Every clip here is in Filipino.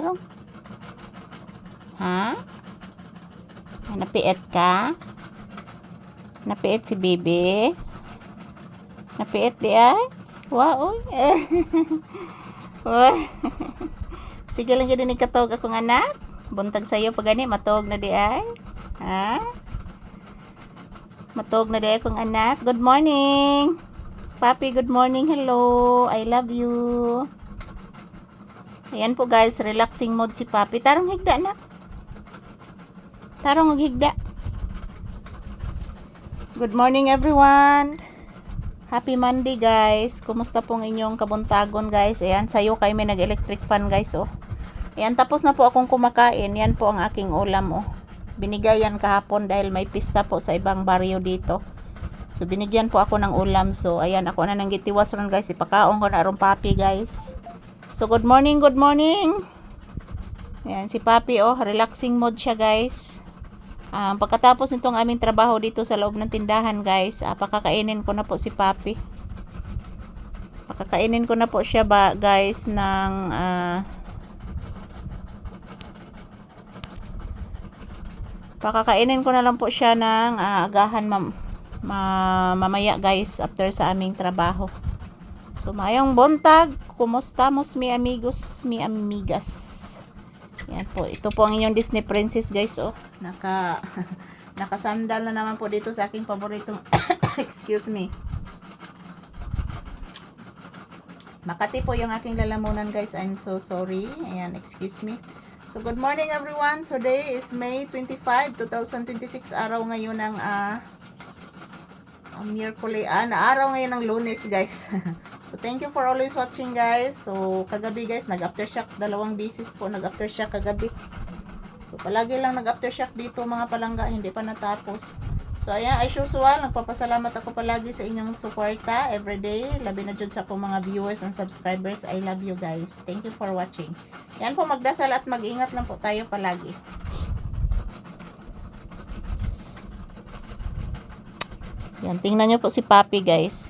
Tarong. Ha? Napiit ka? Napiit si Bibi? Napiit di ay? Wow, oy. Sige lang gini katog akong anak. Buntag sayo pag gani matog na di ay. Ha? Matog na di akong anak. Good morning. Papi, good morning. Hello. I love you. Ayan po guys, relaxing mode si Papi. Tarong higda na. Tarong higda. Good morning everyone. Happy Monday guys. Kumusta pong inyong kabuntagon guys? Ayan, sayo kayo may nag-electric fan guys oh. Ayan, tapos na po akong kumakain. Yan po ang aking ulam oh. Binigay yan kahapon dahil may pista po sa ibang baryo dito. So binigyan po ako ng ulam. So ayan, ako na nang gitiwas ron guys. Ipakaon ko na arong Papi guys. So good morning, good morning. Ayan, si Papi oh, relaxing mode siya guys. Pagkatapos nitong aming trabaho dito sa loob ng tindahan guys, pakakainin ko na po si Papi. Pakakainin ko na po siya ba guys ng pakakainin ko na lang po siya ng agahan mamaya guys after sa aming trabaho. So mayong buntag, kumustamos mi amigos, mi amigas. Yan po, ito po ang inyong Disney princess guys oh. Nakasandal na naman po dito sa aking paboritong excuse me. Makati po yung aking lalamunan guys. I'm so sorry. Ayan, excuse me. So good morning everyone. Today is May 25, 2026. Araw ngayon ng Miyerkules. Araw ngayon ng Lunes guys. So thank you for always watching guys. So kagabi guys, nag-aftershock, dalawang beses po nag-aftershock kagabi. So palagi lang nag-aftershock dito mga palangga, hindi pa natapos. So ayan, as usual, nagpapasalamat ako palagi sa inyong suporta everyday. Labi na dyan sa akong mga viewers and subscribers. I love you guys. Thank you for watching. Yan po, magdasal at mag-ingat lang po tayo palagi. Yan, tingnan nyo po si Papi guys.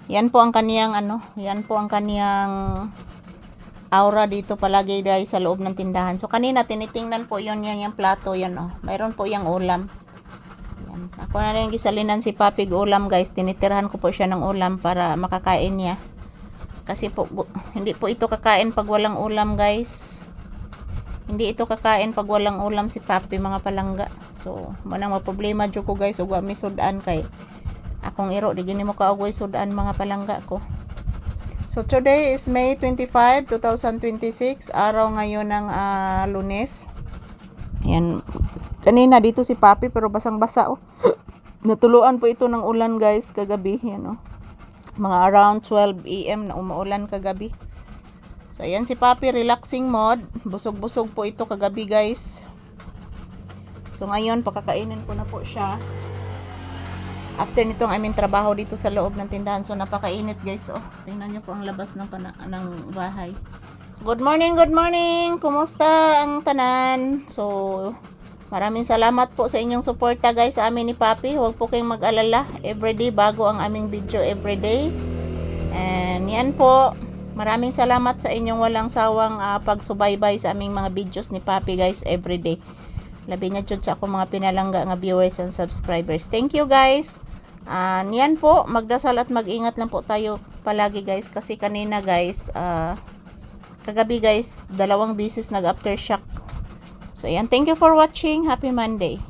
Yan po ang kaniyang yan po ang kaniyang aura dito palagi guys sa loob ng tindahan. So kanina tinitingnan po yon yan yung plato yan oh. Mayroon po yung ulam. Yan. Ako na rin gisalinan si Papi ulam guys. Tinitirhan ko po siya ng ulam para makakain niya. Kasi po hindi po ito kakain pag walang ulam guys. Hindi ito kakain pag walang ulam si Papi mga palangga. So manang problema jud ko guys ug wa mi sudan kay akong iro di gini mo kaugay sudan mga palangga ko. So today is May 25, 2026. Araw ngayon ng Lunes. Ayan. Kanina dito si Papi pero basang-basa oh. Natuluan po ito ng ulan guys kagabi. Yan oh. Mga around 12 AM na umuulan kagabi. So ayan si Papi, relaxing mode. Busog-busog po ito kagabi guys. So ngayon pakakainin ko na po siya. After nitong aming trabaho dito sa loob ng tindahan. So napakainit guys oh. Tingnan nyo po ang labas ng bahay. Good morning, good morning. Kumusta ang tanan? So maraming salamat po sa inyong suporta guys sa amin ni Papi. Huwag po kayong mag-alala. Everyday bago ang aming video everyday. And yan po. Maraming salamat sa inyong walang sawang pagsubaybay sa aming mga videos ni Papi guys everyday. Labi na jud sa ako mga pinalangga nga viewers and subscribers. Thank you guys. Yan po, magdasal at mag-ingat lang po tayo palagi guys kasi kanina guys kagabi guys dalawang beses nag-aftershock. So ayan, thank you for watching. Happy Monday.